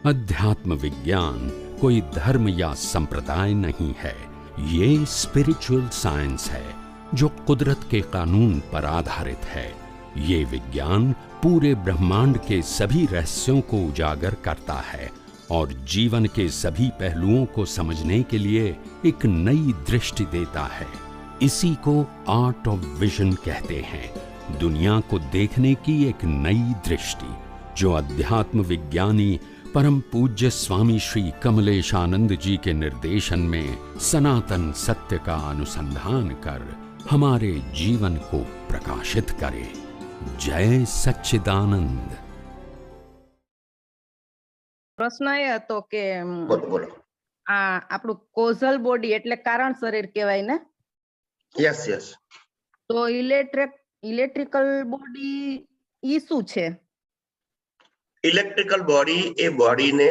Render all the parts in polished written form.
अध्यात्म विज्ञान कोई धर्म या संप्रदाय नहीं है, ये स्पिरिचुअल साइंस है जो कुदरत के कानून पर आधारित है। ये विज्ञान पूरे ब्रह्मांड के सभी रहस्यों को उजागर करता है और जीवन के सभी पहलुओं को समझने के लिए एक नई दृष्टि देता है। इसी को आर्ट ऑफ विजन कहते हैं, दुनिया को देखने की एक नई दृष्टि, जो अध्यात्म विज्ञानी परम पूज्य स्वामी श्री कमलेशानंद जी के निर्देशन में सनातन सत्य का अनुसंधान कर हमारे जीवन को प्रकाशित करे। जय सच्चिदानंद। પ્રશ્ન એ હતો કે બોલો બોલો. આ આપણું કોઝલ બોડી એટલે કારણ શરીર કહેવાય ને, યસ યસ. તો ઇલેક્ટ્રિકલ બોડી ઈ શું છે? ઇલેક્ટ્રિકલ બોડી એ બોડીને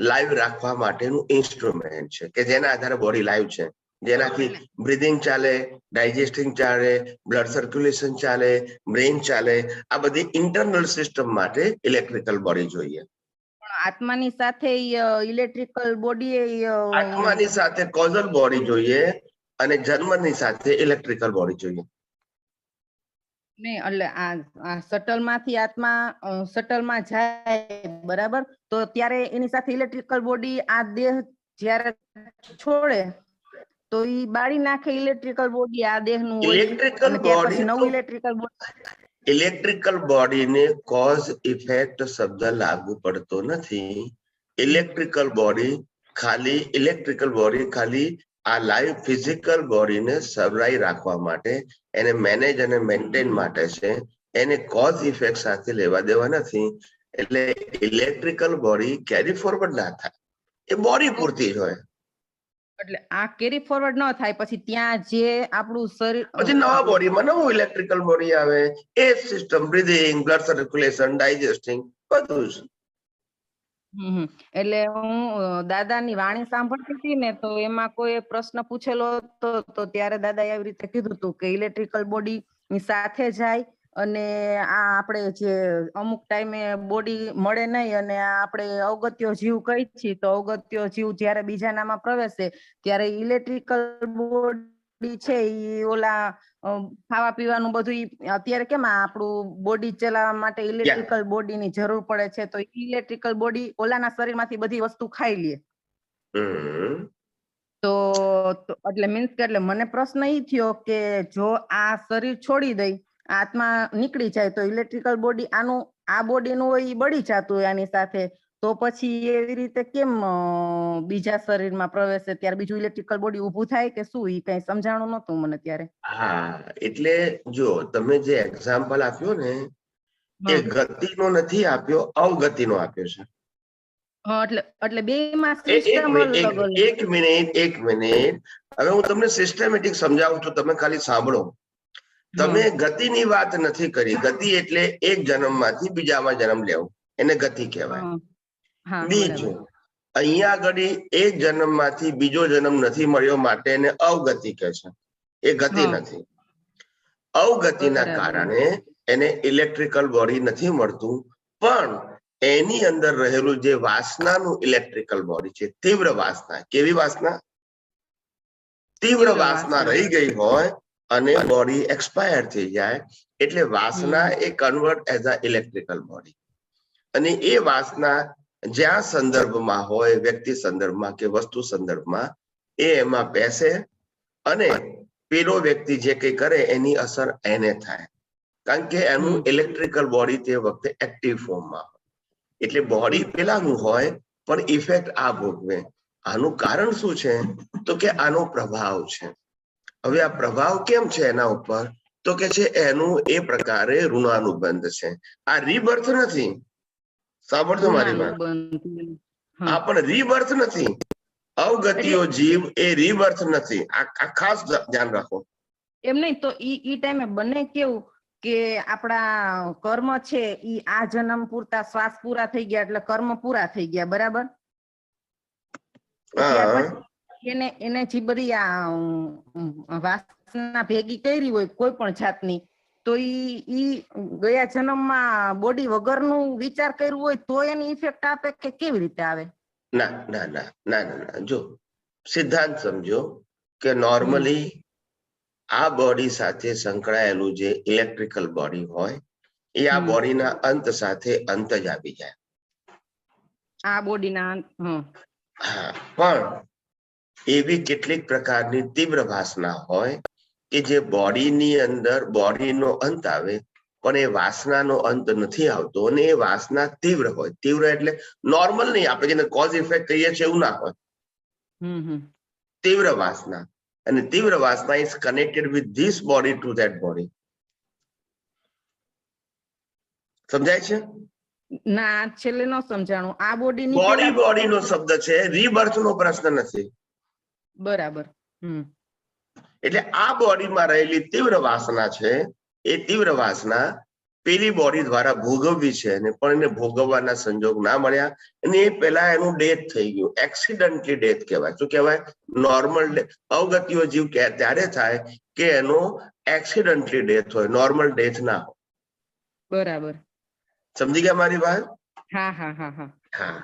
લાઈવ રાખવા માટેનું ઇન્સ્ટ્રુમેન્ટ છે કે જેના આધારે બોડી લાઈવ છે, જેનાથી બ્રીધિંગ ચાલે, ડાયજેસ્ટિંગ ચાલે, બ્લડ સર્ક્યુલેશન ચાલે, બ્રેઇન ચાલે. આ બધી ઇન્ટરનલ સિસ્ટમ માટે ઇલેક્ટ્રિકલ બોડી જોઈએ. આત્માની સાથે ઇલેક્ટ્રિકલ બોડી આત્માની સાથે કોઝલ બોડી જોઈએ અને જન્મની સાથે ઇલેક્ટ્રિકલ બોડી જોઈએ. નહીં, એટલે આ શટલ માંથી આત્મા શટલ માં જાય બરાબર, તો ત્યારે એની સાથે ઇલેક્ટ્રિકલ બોડી આ દેહ જ્યારે છોડે તો ઈ બાળી નાખે ઇલેક્ટ્રિકલ બોડી આ દેહનું હોય, ઇલેક્ટ્રિકલ અને ત્યાર બોડી પછી નવું ઇલેક્ટ્રિકલ બોડી. ઇલેક્ટ્રિકલ બોડીને કોઝ ઇફેક્ટ શબ્દ લાગુ પડતો નથી. ઇલેક્ટ્રિકલ બોડી ખાલી આ લાઈવ ફિઝિકલ બોડીને સબરાઈ રાખવા માટે, એને મેનેજ અને મેન્ટેન માટે છે. એને કોઝ ઇફેક્ટ સાથે લેવા દેવા નથી. એટલે ઇલેક્ટ્રિકલ બોડી કેરી ફોરવર્ડ ના થાય, એ બોડી પૂરતી જ હોય. એટલે આ કેરી ફોરવર્ડ ન થાય, પછી ત્યાં જે આપણું શરીર પછી નવા બોડીમાં નવું ઇલેક્ટ્રિકલ બોડી આવે, એ સિસ્ટમ બ્રીધિંગ, બ્લડ સર્ક્યુલેશન, ડાયજેસ્ટિંગ બધું જ. એટલે હું દાદાની વાણી સાંભળતી હતી ને, તો એમાં કોઈ પ્રશ્ન પૂછેલો હતો, તો ત્યારે દાદાએ આવી રીતે કીધું હતું કે ઇલેક્ટ્રિકલ બોડી ની સાથે જાય અને આ આપણે જે અમુક ટાઈમે બોડી મળે નહીં અને આ આપણે અવગત્યો જીવ કહી છીએ, તો અવગત્યો જીવ જ્યારે બીજાનામાં પ્રવેશે ત્યારે ઇલેક્ટ્રિકલ બોડી છે ઈ ઓલા ખાવા પીવાનું બધું અત્યારે કેમ આપણું બોડી ચલાવવા માટે ઇલેક્ટ્રિકલ બોડીની જરૂર પડે છે, તો ઇલેક્ટ્રિકલ બોડી ઓલાના શરીરમાંથી બધી વસ્તુ ખાઈ લે. તો એટલે મીન્સ કે એટલે મને પ્રશ્ન ઈ થયો કે જો આ શરીર છોડી દઈ, આત્મા નીકળી જાય, તો ઇલેક્ટ્રિકલ બોડી આનું આ બોડીનું હોય ઈ બળી જાતું હોય આની સાથે, તો પછી એવી રીતે કેમ બીજા શરીરમાં પ્રવેશે, ત્યારે બીજું ઇલેક્ટ્રિકલ બોડી ઊભું થાય કે શું? ઈ કઈ સમજાણું નતું મને ત્યારે. હા, એટલે જો તમે જે એક્ઝામ્પલ આપ્યો ને એ ગતિનો નથી આપ્યો, અવગતિનો આપ્યો છે. એટલે બેમાં સિસ્ટમ અલગ અલગ. એક મિનિટ, હવે હું તમને સિસ્ટમેટિક સમજાવું છું, તમે ખાલી સાંભળો. તમે ગતિની વાત નથી કરી. ગતિ એટલે એક જન્મમાંથી બીજામાં જન્મ લેવો, એને ગતિ કહેવાય. બીજું અહીંયા આગળ એક જન્મમાંથી બીજો જન્મ નથી મળ્યો માટે એને અવગતિ કહે છે, એ ગતિ નથી. અવગતિના કારણે એને ઇલેક્ટ્રિકલ બોડી નથી મળતું, પણ એની અંદર રહેલું જે વાસનાનું ઇલેક્ટ્રિકલ બોડી છે, તીવ્ર વાસના. કેવી વાસના? તીવ્ર વાસના રહી ગઈ હોય અને બોડી એક્સપાયર થઈ જાય, એટલે વાસના એ convert as a electrical body. અને એ વાસના જ્યાં સંદર્ભમાં હોય, વ્યક્તિ સંદર્ભમાં કે વસ્તુ સંદર્ભમાં, એ એમાં બેસે અને પેલો વ્યક્તિ જે કઈ કરે એની અસર એને થાય, કારણ કે એનું ઇલેક્ટ્રિકલ બોડી તે વખતે એક્ટિવ ફોર્મમાં હોય. એટલે બોડી પેલાનું હોય પણ ઇફેક્ટ આ ભોગવે. આનું કારણ શું છે? તો કે આનો પ્રભાવ છે. હવે આ પ્રભાવ કેમ છે એના ઉપર? તો કે છે એનું એ પ્રકારે ઋણાનુબંધ છે. આ રીબર્થ નથી. સાંભળજો મારી વાત. આ પણ રીબર્થ નથી. અવગતિઓ જીવ એ રીબર્થ નથી. આ ખાસ ધ્યાન રાખો. એમ નહીં, તો ઈ ટાઈમે બને કેવું કે આપણા કર્મ છે ઈ આ જન્મ પૂરતા, શ્વાસ પૂરા થઈ ગયા એટલે કર્મ પૂરા થઈ ગયા, બરાબર? એને જે બધી આ વાસના ભેગી કરી હોય કોઈ પણ જાતની, તો ઈ ગયા જન્મમાં બોડી વગરનું વિચાર કર્યું હોય તો એની ઇફેક્ટ આપે કે કેવી રીતે આવે? ના ના ના ના ના ના જો સિદ્ધાંત સમજો કે નોર્મલી આ બોડી સાથે સંકળાયેલું જે ઇલેક્ટ્રિકલ બોડી હોય એ આ બોડીના અંત સાથે અંત જ આવી જાય. આ બોડીના હા, પણ એવી કેટલીક પ્રકારની તીવ્ર વાસના હોય કે જે બોડીની અંદર બોડીનો અંત આવે પણ એ વાસનાનો અંત નથી આવતો અને એ વાસના તીવ્ર હોય. તીવ્ર એટલે નોર્મલ નહીં, આપણે જેને કોઝ ઇફેક્ટ કહીએ છીએ એવું ના હોય. તીવ્ર વાસના, અને તીવ્ર વાસના is connected with this body two that body. સમજાય છે? ના, છેલ્લે ન સમજાણું. આ બોડી બોડીનો શબ્દ છે, રીબર્થ નો પ્રશ્ન નથી. બરાબર. એટલે આ બોડીમાં રહેલી તીવ્ર વાસના છે, એ તીવ્ર વાસના પેલી બોડી દ્વારા ભોગવવી છે અને પણ એને ભોગવવાના સંજોગ ના મળ્યા અને એ પેલા એનું ડેથ થઈ ગયું. એક્સિડન્ટલી ડેથ કહેવાય. શું કહેવાય? નોર્મલ અવગતિઓ જીવ ત્યારે થાય કે એનો એક્સિડન્ટલી ડેથ હોય, નોર્મલ ડેથ ના હોય. બરાબર. સમજી ગયા મારી વાત? હા.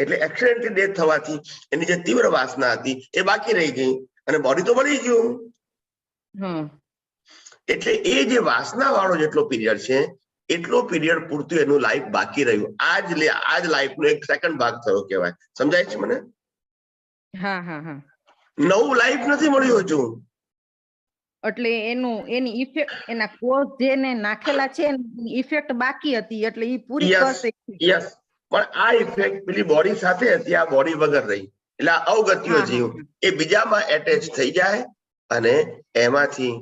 એટલે એક્સિડન્ટલી ડેથ થવાથી એની જે તીવ્ર વાસના હતી એ બાકી રહી ગઈ અને બોડી તો મળી ગયું. એટલે એ જે વાસના વાળો જેટલો પીરિયડ છે એટલો પીરિયડ પૂરતું એનું લાઈફ બાકી રહ્યું. આજ લાઈફનો એક સેકન્ડ ભાગ થયો કહેવાય. સમજાય છે મને? નવું લાઈફ નથી મળ્યું હજુ. એટલે એની ઇફેક્ટ, એના કોઝ જેને નાખેલા છે એની ઇફેક્ટ બાકી હતી એટલે ઈ પૂરી કરશે. યસ, પણ આ ઇફેક્ટ પેલી બોડી સાથે હતી, આ બોડી વગર રહી. એટલે આ અવગતિઓ જીવ એ બીજામાં એટેચ થઈ જાય અને એમાંથી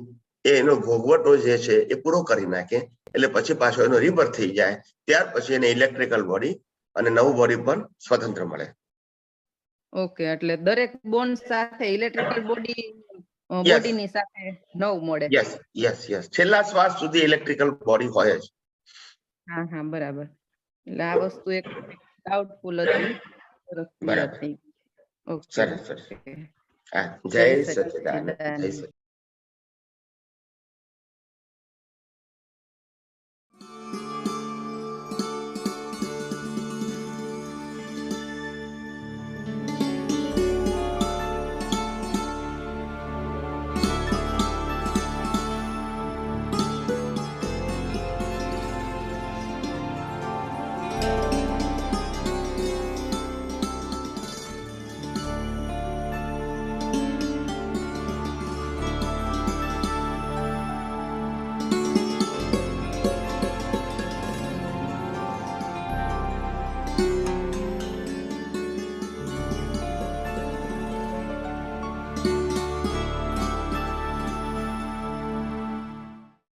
એનો ભોગવટો જે છે એ પૂરો કરી નાખે. એટલે પછી પાછો એનો રિબર્થ થઈ જાય. ત્યાર પછી એને ઇલેક્ટ્રિકલ બોડી અને નવું બોડી પણ સ્વતંત્ર મળે. ઓકે, એટલે દરેક બોન સાથે ઇલેક્ટ્રિકલ બોડીની સાથે નવું મળે. યસ. છેલ્લા શ્વાસ સુધી ઇલેક્ટ્રિકલ બોડી હોય જ. હા, બરાબર. એટલે આ વસ્તુ એક ડાઉટફુલ હતી. બરાબર. ઓકે. સરસ. જય સચ્ચિદાનંદ.